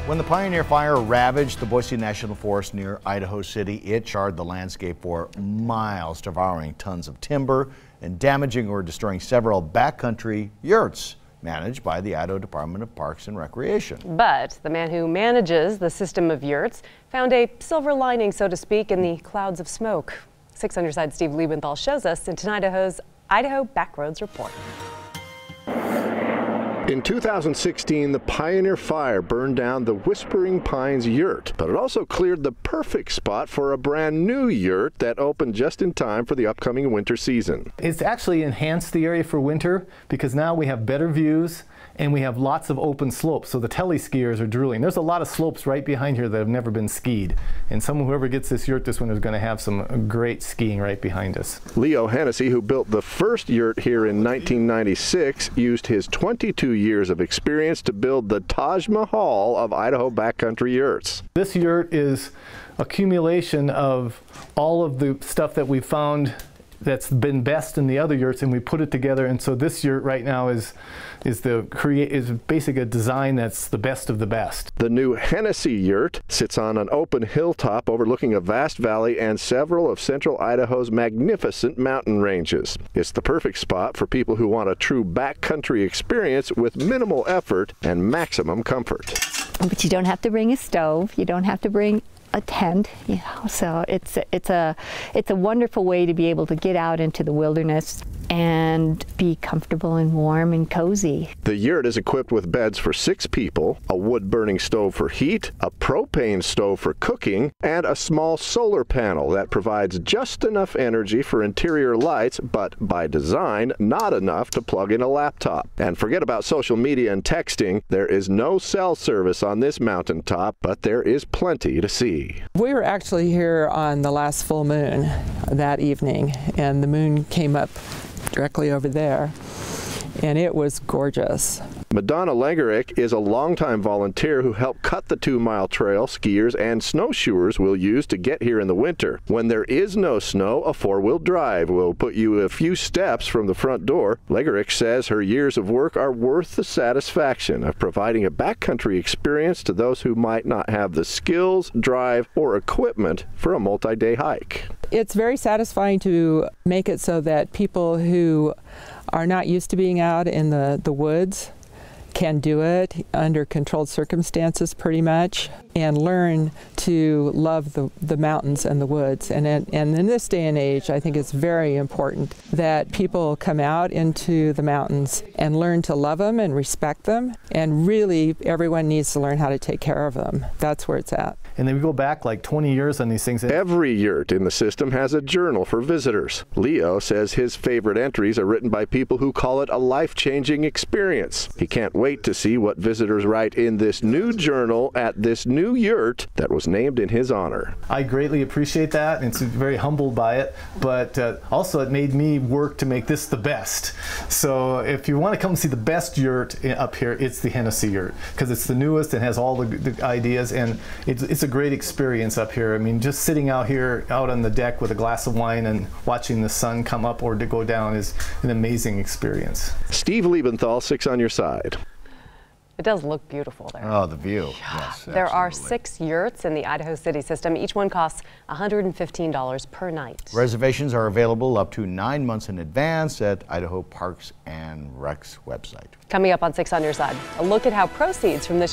When the Pioneer Fire ravaged the Boise National Forest near Idaho City, it charred the landscape for miles, devouring tons of timber and damaging or destroying several backcountry yurts managed by the Idaho Department of Parks and Recreation. But the man who manages the system of yurts found a silver lining, so to speak, in the clouds of smoke. 6 on your side Steve Liebenthal shows us in tonight's Idaho Backroads Report. In 2016, the Pioneer Fire burned down the Whispering Pines yurt, but it also cleared the perfect spot for a brand new yurt that opened just in time for the upcoming winter season. It's actually enhanced the area for winter because now we have better views and we have lots of open slopes, so the teleskiers are drooling. There's a lot of slopes right behind here that have never been skied, and whoever gets this yurt this winter is going to have some great skiing right behind us. Leo Hennessy, who built the first yurt here in 1996, used his 22 years of experience to build the Taj Mahal of Idaho backcountry yurts. This yurt is accumulation of all of the stuff that we found that's been best in the other yurts, and we put it together, and so this yurt right now is basically a design that's the best of the best. The new Hennessy yurt sits on an open hilltop overlooking a vast valley and several of central Idaho's magnificent mountain ranges. It's the perfect spot for people who want a true backcountry experience with minimal effort and maximum comfort. But you don't have to bring a stove, you don't have to bring a tent, you know, so it's a wonderful way to be able to get out into the wilderness and be comfortable and warm and cozy. The yurt is equipped with beds for 6 people, a wood-burning stove for heat, a propane stove for cooking, and a small solar panel that provides just enough energy for interior lights, but by design, not enough to plug in a laptop. And forget about social media and texting. There is no cell service on this mountaintop, but there is plenty to see. We were actually here on the last full moon that evening, and the moon came up directly over there, and it was gorgeous. Madonna Legerick is a longtime volunteer who helped cut the 2-mile trail skiers and snowshoers will use to get here in the winter. When there is no snow, a 4-wheel drive will put you a few steps from the front door. Legerick says her years of work are worth the satisfaction of providing a backcountry experience to those who might not have the skills, drive, or equipment for a multi-day hike. It's very satisfying to make it so that people who are not used to being out in the woods can do it under controlled circumstances pretty much and learn to love the mountains and the woods. And in this day and age, I think it's very important that people come out into the mountains and learn to love them and respect them. And really, everyone needs to learn how to take care of them. That's where it's at. And then we go back like 20 years on these things. Every yurt in the system has a journal for visitors. Leo says his favorite entries are written by people who call it a life-changing experience. He can't wait to see what visitors write in this new journal at this new yurt that was named in his honor. I greatly appreciate that, and it's very humbled by it, but also it made me work to make this the best. So if you want to come see the best yurt up here, it's the Hennessy yurt, because it's the newest and has all the ideas, and it's a great experience up here. I mean, just sitting out here out on the deck with a glass of wine and watching the sun come up or to go down is an amazing experience. Steve Liebenthal, 6 on your side. It does look beautiful there. Oh, the view. Yes, there are absolutely. 6 yurts in the Idaho City system. Each one costs $115 per night. Reservations are available up to 9 months in advance at Idaho Parks and Rec's website. Coming up on 6 on your side, a look at how proceeds from this